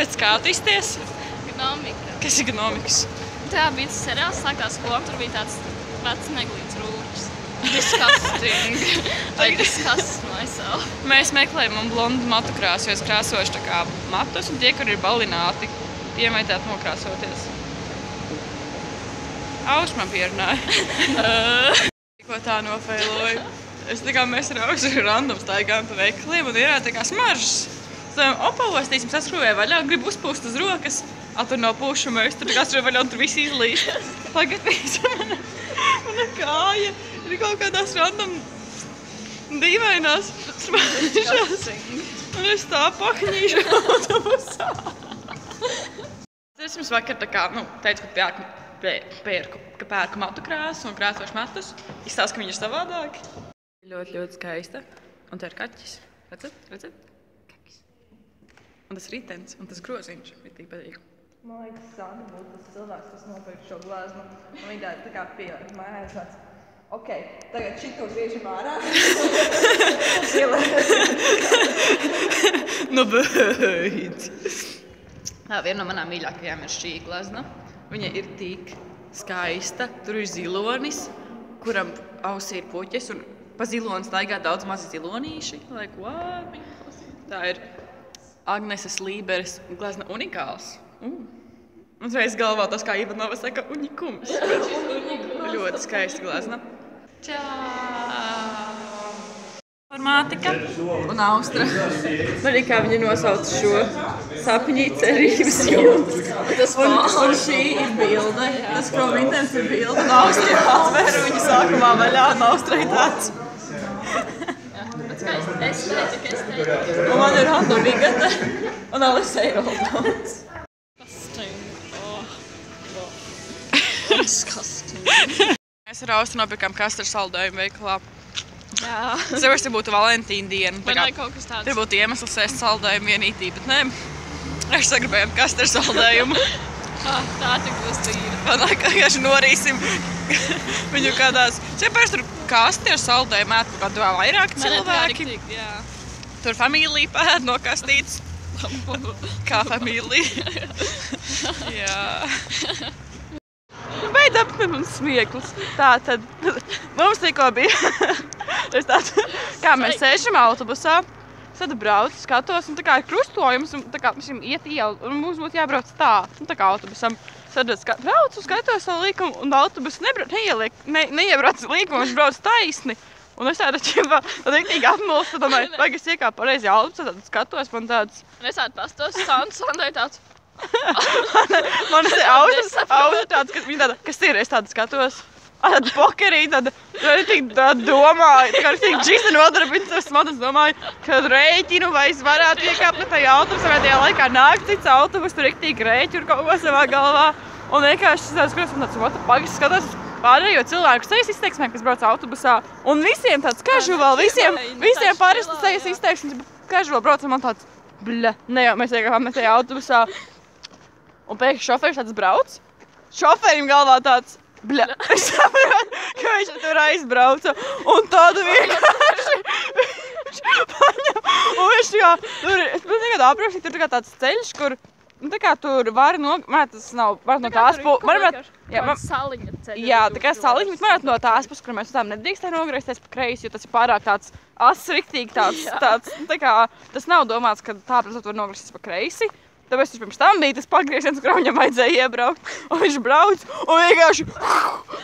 Pēc kā tu izties? Gnomika. Kas ir gnomikas? Tā bija tas seriāls, sāktās skola, tur bija tāds vecs neglīts rūķis. Disgusting. I disgust myself. Mēs meklējam blondu matu krāsu, jo es krāsošu tā kā matus, un tie, kur ir balināti, piemaitēt nokrāsoties. Auš man pierunāja. Ko tā nofeiloju. Es tā kā mēs ar Aušu random staigājam pa veikaliem, un ir tā kā smaržas. Opavostīsim, saskrūvēju vaļā, gribu uzpūst uz rokas. Tur nav pušuma, es tur tā kā skrūvēju vaļā, un tur viss izlīst. Tagad visa mana kāja ir kaut kādās random dīvainās smaržas. Un es tā pakņīšu autobusā. Es jums vakar tā kā, teicu, ka pērku matu krāsu un krāsošu matus. Izstāst, ka viņi ir savādāki. Ļoti, ļoti skaista. Un te ir kaķis. Redzat? Kaķis. Un tas ritens, un tas groziņš ir tik patīk. Man liekas, Santa būtu tas cilvēks, kas nopirka šo glāzmu. Un viņa tā kā pieliek mājās tāds. Ok, tagad šito griežam ārā. Beidz. Viena no manām mīļākajām ir šī glazna. Viņa ir tik skaista. Tur ir zilonis, kuram ausī ir puķes. Un pa ziloni staigā daudz mazi zilonīši. Like, what? Tā ir Agneses Līberes glazna unikāls. Uzreiz galvā tas kā Ivanova saka unikums. Ļoti skaista glazna. Čau! Informātika un Austra. Arī kā viņi nosauc šo sapņī cerības jums. Un šī ir bilde. Tas from intens ir bilde. Un Austra atvēra viņu sākumā vaļā. Un Austra ir tāds. Es teicu. Un man ir Anna Vigata. Un Alisei Roldons. Disgusting. Mēs ar Austru nopirkām kastru saldējumu veikalā. Jā. Sevišķi, ja būtu Valentīna diena. Vai nav kaut kas tāds? Tur būtu iemesls ēst saldējumu vienītī, bet nē. Mēs sagribējām kastru saldējumu. Tā tik būs tīra. Un vienkārši norīsim viņu kādās. Cepērs tur kasti ar saldējumu ēt kaut kādu vairāk cilvēki. Tur familija pēd no kastītes. Kā familija. Jā. Beidz apmet mums smieklus. Tātad, mums tikko bija, kā mēs sēžam autobusā, tad braucu, skatos, un tā kā ir krustojums, un tā kā mums iet ielu, un mums būtu jābrauc tā kā autobusam. Tad braucu, skatos savu līkumu, un autobus neiebrauc līkumu, viņš brauc taisni. Un es tāda riktīgi apmulstu, domāju, vai es iekāpu pareizi autobusā, tad skatos, man tāds. Un es tādu pastos, Sandai tāds. Man ir Austra tāds, ka viņa tāda, kas ir, es tādu skatos. Tāda pokerī, tāda domāju, tā kā es tik džista nodarbinu savas smadzenes, domāju, ka rēķinu, vai es varētu iekāpt tajā autobusā, vai tajā laikā nāk cits autobus, tur riktīgi rēķinu kaut ko savā galvā. Un vienkārši es skatos, man tāds, what the fuck, es skatos pārējo cilvēku sejas izteiksmēm, kas brauc autobusā. Un visiem tāds casual, visiem parasti sejas izteiksmes casual brauc, un man tāds, ne jau mēs iekāpām tajā autobusā. Un pēkšņi šoferis tāds brauc, šoferim galvā tāds, es saprotu, ka viņš tur aizbrauca, un tādu vienkārši viņš paņem, un viņš tā kā, es nekad aprakstīju, tur tā kā tāds ceļš, kur, tā kā tur var tas nav, var no tās puses, saliņa ceļa. Jā, tā kā saliņa, bet varētu no tās puses, kur mēs tām nedrīkstē nogriezties pa kreisi, jo tas ir pārāk tāds asriktīgi, tāds, tā kā, tas nav domāts, ka tā, protams, var nogriezties pa kreisi. Tāpēc pirms tam bija tas pagrieziens, kur viņam vajadzēja iebraukt. Un viņš brauc un vienkārši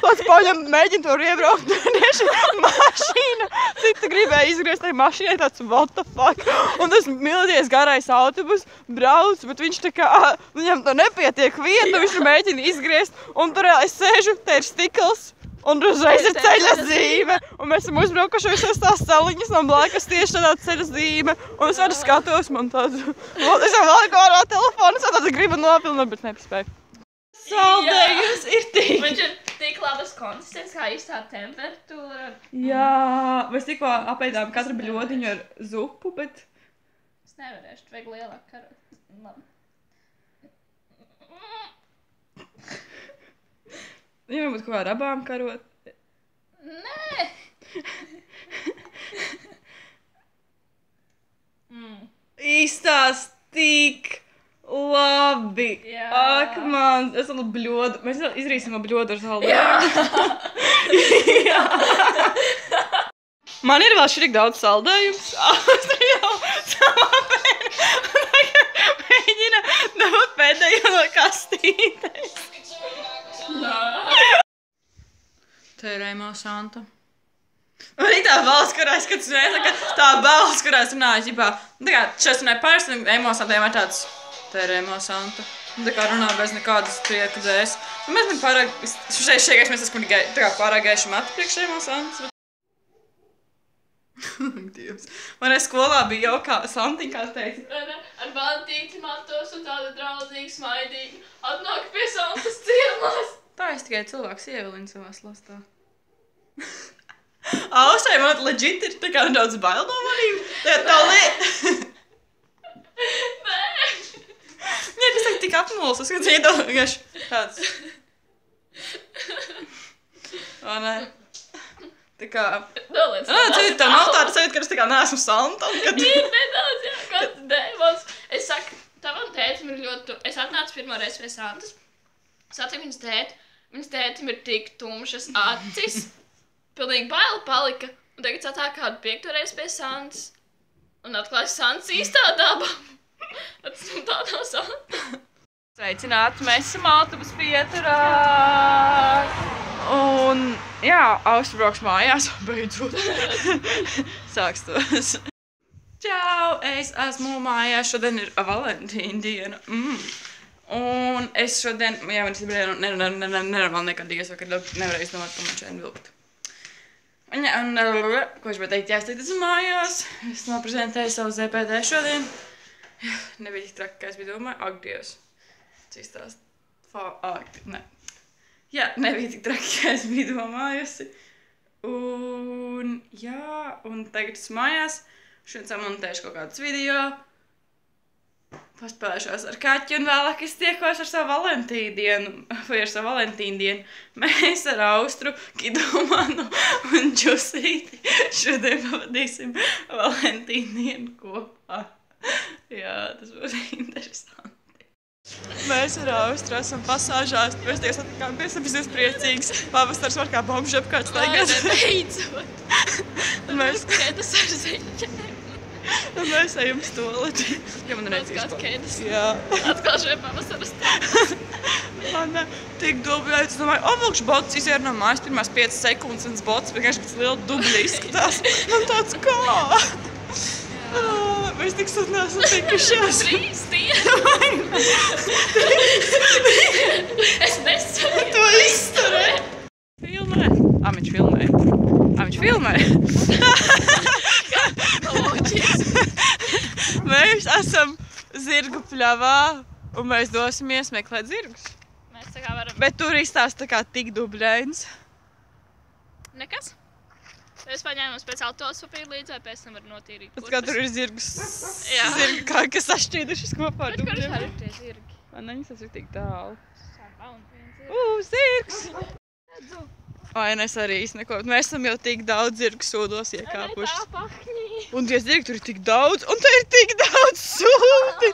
tāds paņem, mēģina tur iebraukt. Tieši mašīna. Cita gribēja izgriezt tai mašīnai tāds what the fuck. Un tas mildies garais autobus brauc, bet viņš tā kā, viņam to nepietiek vietu, viņš mēģina izgriezt. Un tur es sēžu, te ir stikls. Un uzreiz ir ceļa zīme, un mēs esam uzbraukuši visas tās saliņas, un blakus tieši tādā ceļa zīme. Un es varu skatos, man tāds, es jau valiku ārā telefonu, es tāds gribu nopilnot, bet nepaspēju. Saldējums ir tik. Viņš ir tik labas konsistences, kā īstā temperatūra. Jā, mēs tikko apēdām katru bļodiņu ar zupu, bet... Es nevarēšu, vajag lielāk karot. Labi. Jā, būtu kaut kā ar abām karot. Nē! Izstāst tik labi. Jā. Ak, man, es vēl bļodu. Mēs vēl izrīsim bļodu ar saldējumu. Jā. Man ir vēl šķirik daudz saldējums. Austra jau savā mēģina dabūt pēdējo no kastītes. Tērējumā Santa. Un arī tā balss, kurā es skatos, tā balss, kurā es runāju, ģipā, tā kā šeit runāju parasti, un Santiem ir tāds tērējumā Santa. Un tā kā runā bez nekādas prieka dēs. Un mēs man pārāk, šeit mēs esam tā kā pārāk gaiši mati priekšējumā Santas. Dievs. Man skolā bija jau kā Santiņa, kā teica. Ar bantīti matos un tāda draudzīga smaidīga. Atnāk pie Santas ciemās. Tā es tikai cilvēks ievelinu savā slastā. Ausai, man legit ir tā kā daudz bail no manīm. Tā lieta. Nē. Nē, tas ir tik apmulsus, ka cīdot vienkārši tāds. O, nē. Tā kā... Tā nav tāda sajūta, ka es tā kā neesmu Santa. Ir nedaudz, jā, kāds dēmons. Es saku, tavam tētim ir ļoti... Es atnācu pirmo reizi pie Santas. Satiku viņas tēti. Viņas tētim ir tik tumšas acis. Pilnīgi baila palika. Un tagad satāk kādu 5. reizi pie Santas. Un atklāju Santas īstā dabā. Tā nav Santa. Sveicināti, mēs esam autobus pieturā. Un, jā, Austra brauks mājās, beidzot. Sāks tos. Čau, es esmu mājās, šodien ir Valentīna diena. Un es šodien, jā, man es nenormāli nekad dies, vakar nevarēju izdomāt, ka man šeit vilkt. Un, ko es teikt, jā, es teikt, esmu mājās. Es noprezentēju savu ZPD šodien. Nebija tik traki, kā es biju domāju. Ak, Dievs. Cīs tās. Nē. Jā, nebija tik traki, kā es biju domājusi. Un, jā, un tagad esmu mājās. Šodien samontēšu kaut kādus video. Paspēlēšos ar kaķi un vēlāk es tiekos ar savu Valentīnu dienu, vai ar savu Valentīnu dienu. Mēs ar Austru, Kidomanu un Džusīti šodien pavadīsim Valentīnu dienu kopā. Jā, tas būs interesanti. Mēs ar Austru esam pasāžās, mēs tikai satikāmies, esam priecīgs. Pavasars var kā bomži apkārt staigāt. Beidzot. Un mēs kēdas ar zeķiem. Un mēs ejam stoleti. Ja man Kāds kēdas. Jā. Atkal šeit pavasaras tā. Man tik dubļaits. Es domāju, vilkšu botus izēru no mājas pirmās 5 sekundes, un tas botus vienkārši pēc liela dubļa izskatās. Man tāds kā? Mēs tik sat neesam tikušies. 3 dienas. Es nesaku. To izturē. Filmē. Viņš filmē. Viņš filmē. Mēs esam zirgu pļavā, un mēs dosimies meklēt zirgus. Mēs tā kā varam... Bet tur izstāsta tā kā tik dubļains. Nekas? Es paņēmu speciāli tos papīru līdzi, vai pēc tam var notīrīt kurpes. Tas kā tur ir zirgus. Jā. Zirgi kā, kas sašķīdušas kopā ar Bet kurš dubļiem. var ir tie zirgi? Man tas ir tik tālu. Zirgs. Zirgs! Ai, es arī īsti neko. Mēs esam jau tik daudz zirgu sūdos iekāpuši. Tā pahņī. Un tie zirgi tur ir tik daudz, un te ir tik daudz sūti.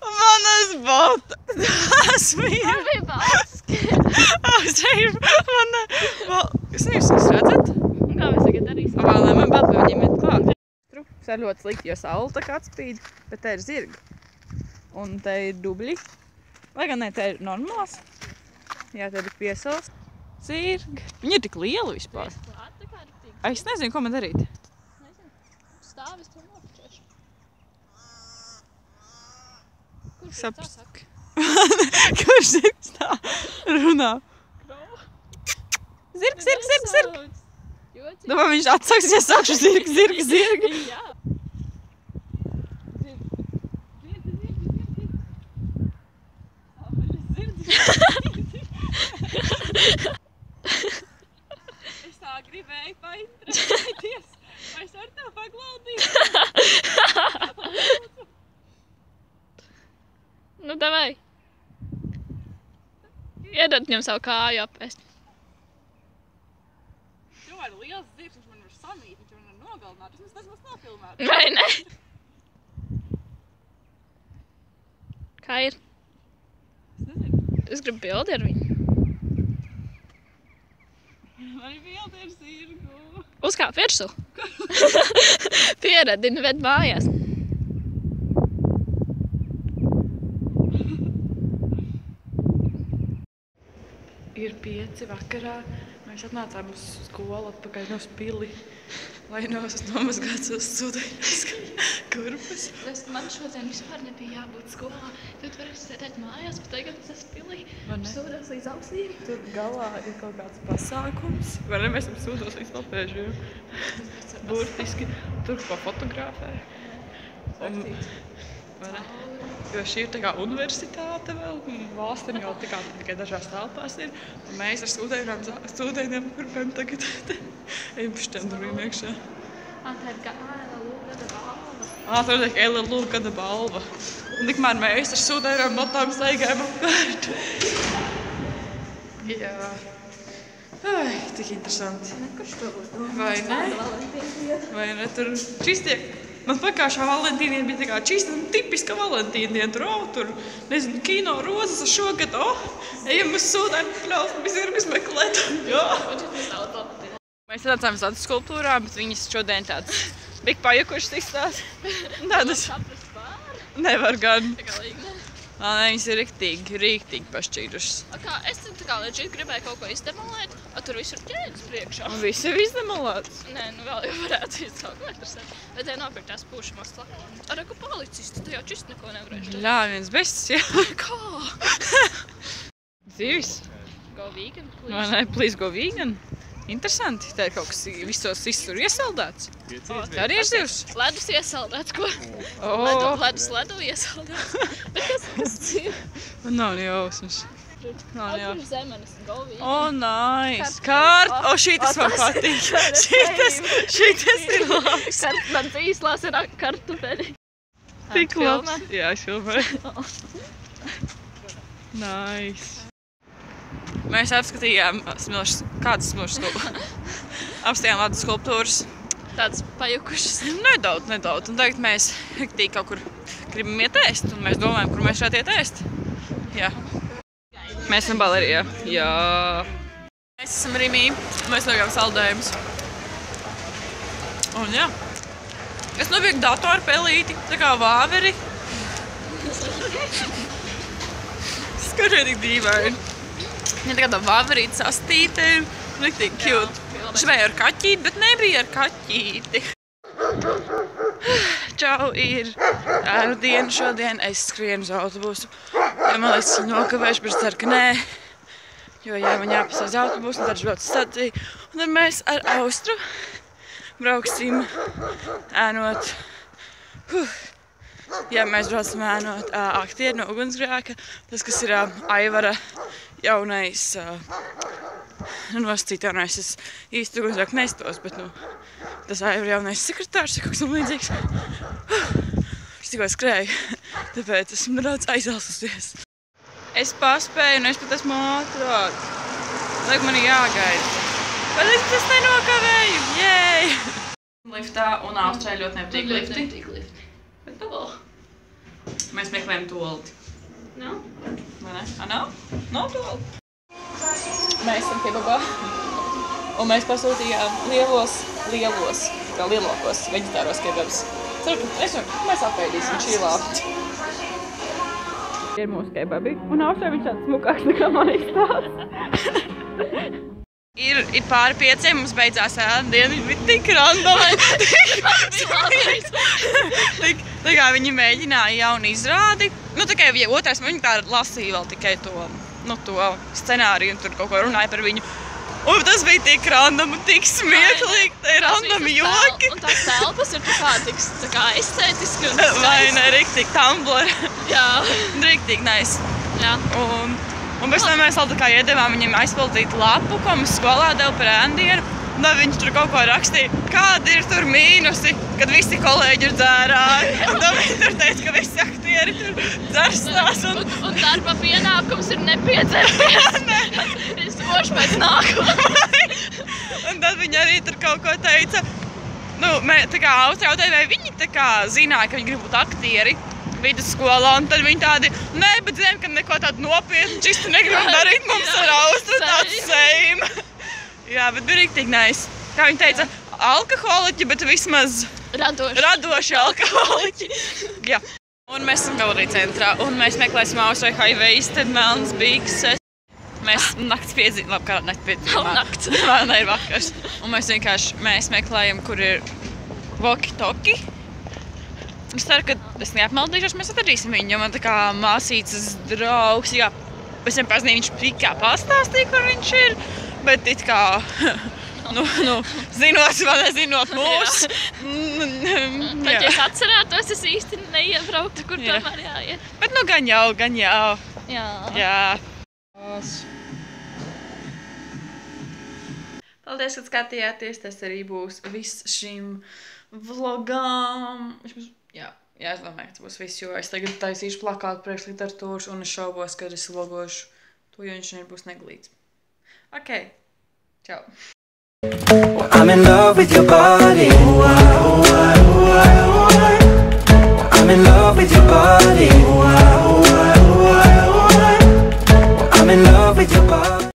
Manas botas. Tas bija. Man bija balski. Jūs redzat? Un kā mēs tagad darīsim? Vēl ne, man vēl pie viņiem iet klāt. Tas ir ļoti slikti, jo saule tā kā atspīd, bet te ir zirgi. Un te ir dubļi. Vai gan ne, te ir normāls. Jā, te ir piesals. Zirgi. Viņi ir tik lieli vispār. Es nezinu, ko man darīt. Stāvis to nopučošu. Kurš Saprast. Kurš zirgs tā runā? Zirgs. Domā, viņš atsāks, ja sākšu zirgi. Jā. Es tā gribēju painteresēties. Vai es varu tev paglaudīt? Nu, davai. Iedod viņam savu kāju apēst. Tomēr liels zirgs, viņš man var samīt, viņš man var nogalināt. Es nesmu nofilmēt. Vai ne? Kā ir? Es gribu bildi ar viņu. Man ir bildi ar zirgu. Uzkāp virsū. Pieradini, ved mājās. Ir 5 vakarā. Mēs atnācām uz skolu atpakaļ no pili, lai nomazgātu savas sūdaiņas kurpes. Man šodien vispār nebija jābūt skolā. Tad varēs sēdēt mājās, bet tagad es esmu pilī. Sūdos līdz ausīm. Tur galā ir kaut kāds pasākums. Vai ne, mēs esam sūdos līdz lapēžiem. Burtiski. Tur ko fotografē. Jo šī ir tā kā universitāte vēl. Valstīm jau tikai dažās telpās ir. Un mēs ar sūdējumiem kurpēm tagad ejam pšķem durvīm iekšā. Tā ir kā LLU gada balva. Tur ir LLU gada balva. Un tikmēr mēs ar sūdējumiem matām staigājam apkārt. Jā. Ai, tik interesanti. Kurš to būtu? Vai ne? Vai ne? Tur čistiek. Man pagājušā Valentīna bija tā kā čista un tipiska Valentīna. Tur, nezinu, kino rozes ar šogad. Ejam uz sūdainu pļaus, bija zirgus meklēt. Jā. Mēs atnācām uz tādu skulptūrā, bet viņas šodien tāds bija pajukušas izstās. Tādas nevar gan. Viņas ir riktīgi pašķīrušas. Es leģīt gribēju kaut ko izdemolēt, tur visur ķēdes priekšā. Un viss ir izdemolēts? Nē, vēl jau varētu iet kaut ko interesēt. Bet te nopirkt tās pūšamās lakas. Ar ko policisti, tu jau čist neko nevarēšu. Jā, viens bests, jā. Kā? Dzīvis. Go vegan, please. Vai ne? Please go vegan. Interesanti. Tā ir kaut kas visos tur iesaldēts. Tā arī ir zivs. Ledus iesaldēts, ko? Ledus ledu iesaldēts. Bet kas ir? Man nav ne jausmas. Tur ir zemenes, go vegan. Nice. Šitas man patīk. Šitas ir labs. Man īslās ir kartupeļi. Tik labs. Jā, es filmēju. Nice. Mēs apskatījām kādas smilšas apstījām tādas skulptūras. Tādas pajukušas. Nedaudz. Un tagad mēs riktīgi kaut kur gribam iet ēst. Un mēs domājam, kur mēs varētu iet ēst. Jā. Mēs esam Balerijā. Jā. Mēs esam Rimī. Mēs nogājām saldējumus. Un jā. Es nopirku datorpelīti, tā kā vāveri. Skatīju tik dīvaini. Ja tā kā tā vāverīte sastīte, riktīgi cute. Švei ar kaķīti, bet nebija ar kaķīti. Čau, ir diena šodien. Es skrienu uz autobusu. Ja man liekas, ka nokavēšu, bet es ceru, ka nē. Jo jā, man jāpasā uz autobusu, un tad es braucu staciju. Un tad mēs ar Austru brauksim ēnot. Jā, mēs braucam ēnot Aktieri no ugunsgrēka. Tas, kas ir Aivara jaunais, nosacīt jaunais, es īsti ugunsgrēku neiztos, bet tas Aivara jaunais sekretārs ir kaut kas līdzīgs. Es tikko skrēju, tāpēc esmu nedaudz aizalsusies. Es paspēju un es pat esmu ātrāk. Liek, man ir jāgaida. Bet es nenokavēju, jēj! Liftā un Austrē ļoti nepatīk lifti. Bet vēl? Mēs meklējam tolti. Nav? Vai ne? Nav? Nav tolti. Mēs esam kebabā. Un mēs pasūtījām lielākos veģetāros kebabus. Ceru, ka mēs apēdīsim čīlā. Ir mūsu kebabi. Un Austrē viņš tāds smukāks nekā man izstāsts. Ir pāri 5, mums beidzās ēdiena, viņi bija tik randomi. Tā kā viņi mēģināja jaunu izrādi. Tikai otrais, viņi tā lasīja vēl tikai to scenāriju un tur kaut ko runāja par viņu. Un tas bija tik random un tik smieklīgi, tā ir randomi joki. Un tās telpas ir tā kā estētiski un vai ne, riktīgi Tumblr. Jā. Riktīgi nice. Jā. Un pēc tam mēs vēl tā kā iedevām viņiem aizpildīt lapu, ko mums skolā deva par ēndienu. Un tad viņš tur kaut ko rakstīja, kādi ir tur mīnusi, kad visi kolēģi ir dzērāji. Un tad viņi tur teica, ka visi aktieri tur dzerstās. Un darba pienākums ir nepiedzerties. Es došu pēc nākamā. Un tad viņi arī tur kaut ko teica. Tā kā Austrē jautēja, vai viņi tā kā zināja, ka viņi grib būt aktieri. vidusskolā, un tad viņi tādi, nē, bet zinām, ka neko tādu nopietnu čistu negribam darīt, mums ar Austru tāds same. Jā, bet bija riktīgi nice. Kā viņi teica, alkoholiķi, bet vismaz radoši alkoholiķi. Jā. Un mēs esam galerija centrā, un mēs meklēsim Austrai high-waisted, melnas bikses. Mēs nakts piedzīvām, labi, kā nakts piedzīvām. Nakts. Nē, ir vakars. Un mēs vienkārši, meklējam, kur ir walkie-talkie. Es ceru, ka es neapmaldīšos, mēs atradīsim viņu, jo man tā kā māsīcas draugs, jā, es viņam pazinīju, viņš tikā pastāstīja, kur viņš ir, bet it kā, zinot vai nezinot mūs. Tad, ja es atcerētos, es īsti neiebrauktu, kur tomēr jāiet. Bet gan jau. Jā. Paldies, ka skatījāties, tas arī būs viss šim vlogām. Jā, es domāju, ka tas būs viss, jo es tagad taisīšu plakātu priekš literatūras un es šaubos, kad es vlogošu to, jo viņš nebūs neglīts. Ok, čau. I'm in love with your body. I'm in love with your body.